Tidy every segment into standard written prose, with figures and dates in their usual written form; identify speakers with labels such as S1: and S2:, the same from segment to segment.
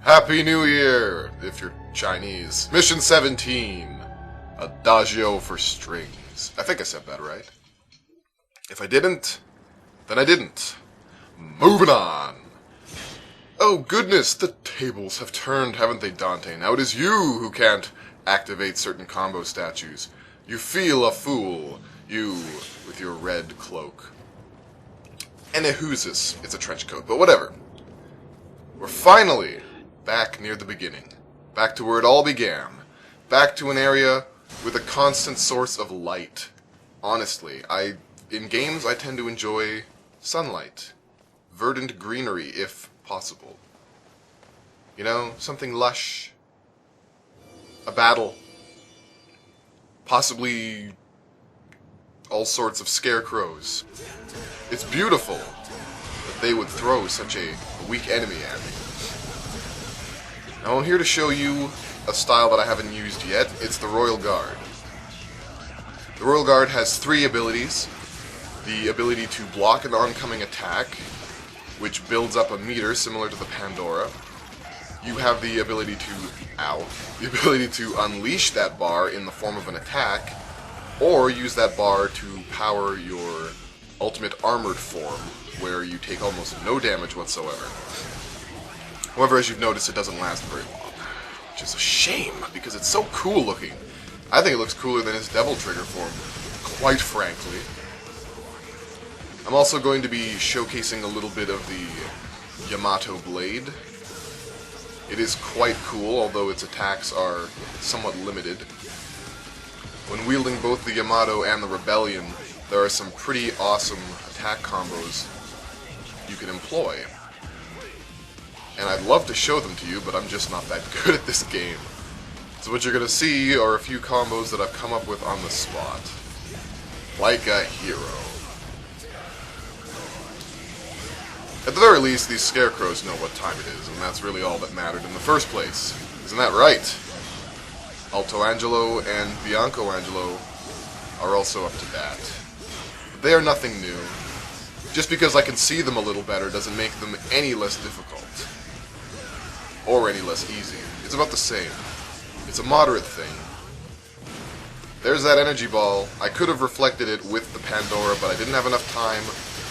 S1: Happy New Year, if you're Chinese. Mission 17. Adagio for strings. I think I said that right. If I didn't, then I didn't. Moving on. Oh goodness, the tables have turned, haven't they, Dante? Now it is you who can't activate certain combo statues. You feel a fool, you with your red cloak. And who's this? It's a trench coat, but whatever. We're finally back near the beginning. Back to where it all began. Back to an area with a constant source of light. Honestly, in games I tend to enjoy sunlight. Verdant greenery, if possible. You know, something lush. A battle. Possibly all sorts of scarecrows. It's beautiful that they would throw such a weak enemy at me. Now I'm here to show you a style that I haven't used yet. It's the Royal Guard. The Royal Guard has three abilities. The ability to block an oncoming attack, which builds up a meter similar to the Pandora. You have the ability to unleash that bar in the form of an attack, or use that bar to power your ultimate armored form, where you take almost no damage whatsoever. However, as you've noticed, it doesn't last very long, which is a shame, because it's so cool looking. I think it looks cooler than his Devil Trigger form, quite frankly. I'm also going to be showcasing a little bit of the Yamato Blade. It is quite cool, although its attacks are somewhat limited. When wielding both the Yamato and the Rebellion, there are some pretty awesome attack combos you can employ. And I'd love to show them to you, but I'm just not that good at this game. So what you're going to see are a few combos that I've come up with on the spot. Like a hero. At the very least, these scarecrows know what time it is, and that's really all that mattered in the first place. Isn't that right? Alto Angelo and Bianco Angelo are also up to bat. But they are nothing new. Just because I can see them a little better doesn't make them any less difficult. Or any less easy. It's about the same. It's a moderate thing. There's that energy ball. I could have reflected it with the Pandora, but I didn't have enough time.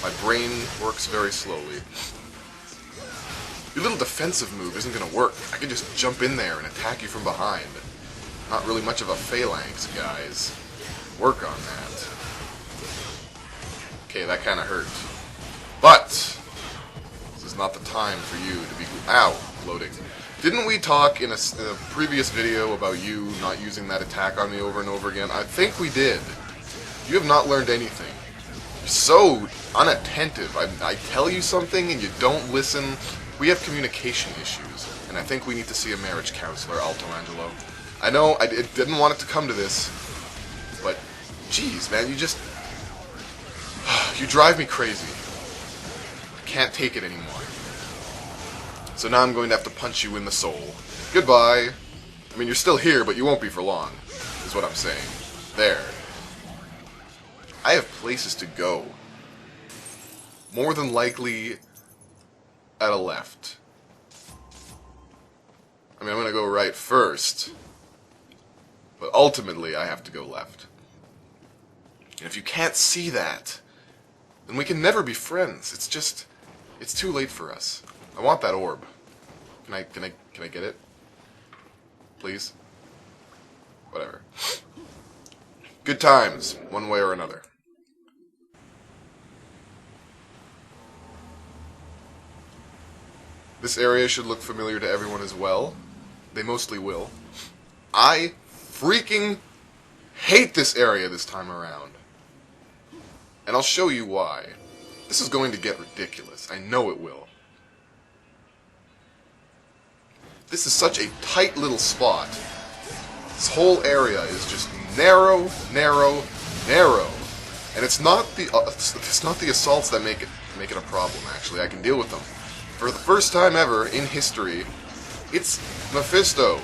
S1: My brain works very slowly. Your little defensive move isn't going to work. I can just jump in there and attack you from behind. Not really much of a phalanx, guys. Work on that. Okay, that kind of hurt. But this is not the time for you to be... Ow! Loading. Didn't we talk in a previous video about you not using that attack on me over and over again? I think we did. You have not learned anything. You're so unattentive. I tell you something and you don't listen. We have communication issues, and I think we need to see a marriage counselor, Alto Angelo. I know I didn't want it to come to this, but jeez, man, you just... you drive me crazy. I can't take it anymore. So now I'm going to have to punch you in the soul. Goodbye. I mean, you're still here, but you won't be for long, is what I'm saying. There. I have places to go. More than likely at a left. I mean, I'm going to go right first, but ultimately I have to go left. And if you can't see that, then we can never be friends. It's just, it's too late for us. I want that orb. Can I get it? Please? Whatever. Good times, one way or another. This area should look familiar to everyone as well. They mostly will. I freaking hate this area this time around. And I'll show you why. This is going to get ridiculous. I know it will. This is such a tight little spot. This whole area is just narrow, narrow, narrow. And it's not the assaults that make it a problem, actually. I can deal with them. For the first time ever in history, it's Mephisto.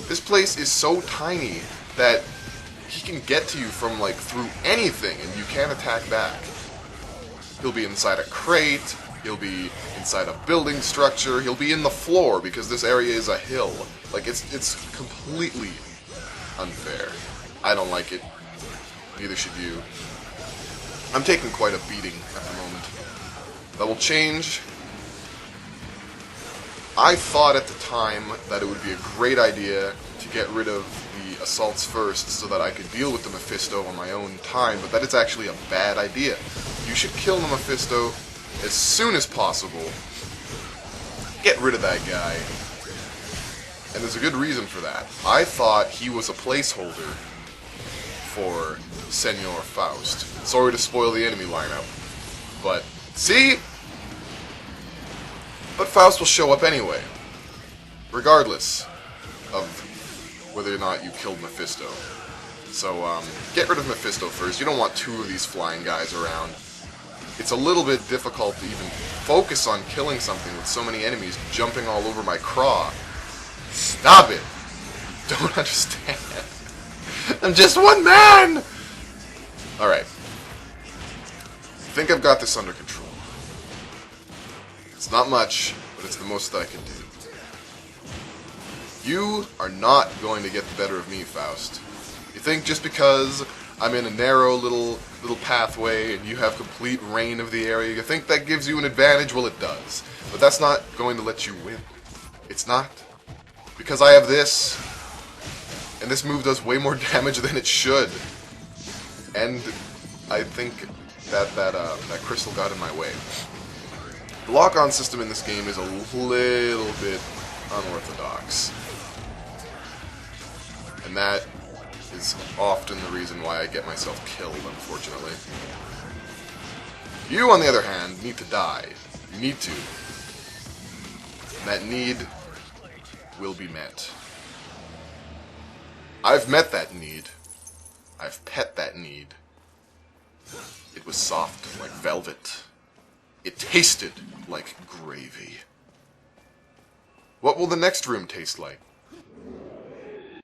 S1: This place is so tiny that he can get to you from, like, through anything, and you can't attack back. He'll be inside a crate, he'll be inside a building structure. He'll be in the floor because this area is a hill. Like, it's completely unfair. I don't like it. Neither should you. I'm taking quite a beating at the moment. That will change. I thought at the time that it would be a great idea to get rid of the assaults first so that I could deal with the Mephisto on my own time, but that is actually a bad idea. You should kill the Mephisto as soon as possible. Get rid of that guy. And there's a good reason for that. I thought he was a placeholder for Senor Faust. Sorry to spoil the enemy lineup. But, see? But Faust will show up anyway. Regardless of whether or not you killed Mephisto. So, get rid of Mephisto first. You don't want two of these flying guys around. It's a little bit difficult to even focus on killing something with so many enemies jumping all over my craw. Stop it! Don't understand. I'm just one man! Alright. I think I've got this under control. It's not much, but it's the most that I can do. You are not going to get the better of me, Faust. You think just because I'm in a narrow little pathway and you have complete reign of the area, you think that gives you an advantage? Well, it does. But that's not going to let you win. It's not. Because I have this, and this move does way more damage than it should. And I think that crystal got in my way. The lock-on system in this game is a little bit unorthodox. And that is often the reason why I get myself killed, unfortunately. You, on the other hand, need to die. You need to. And that need will be met. I've met that need. I've pet that need. It was soft like velvet. It tasted like gravy. What will the next room taste like?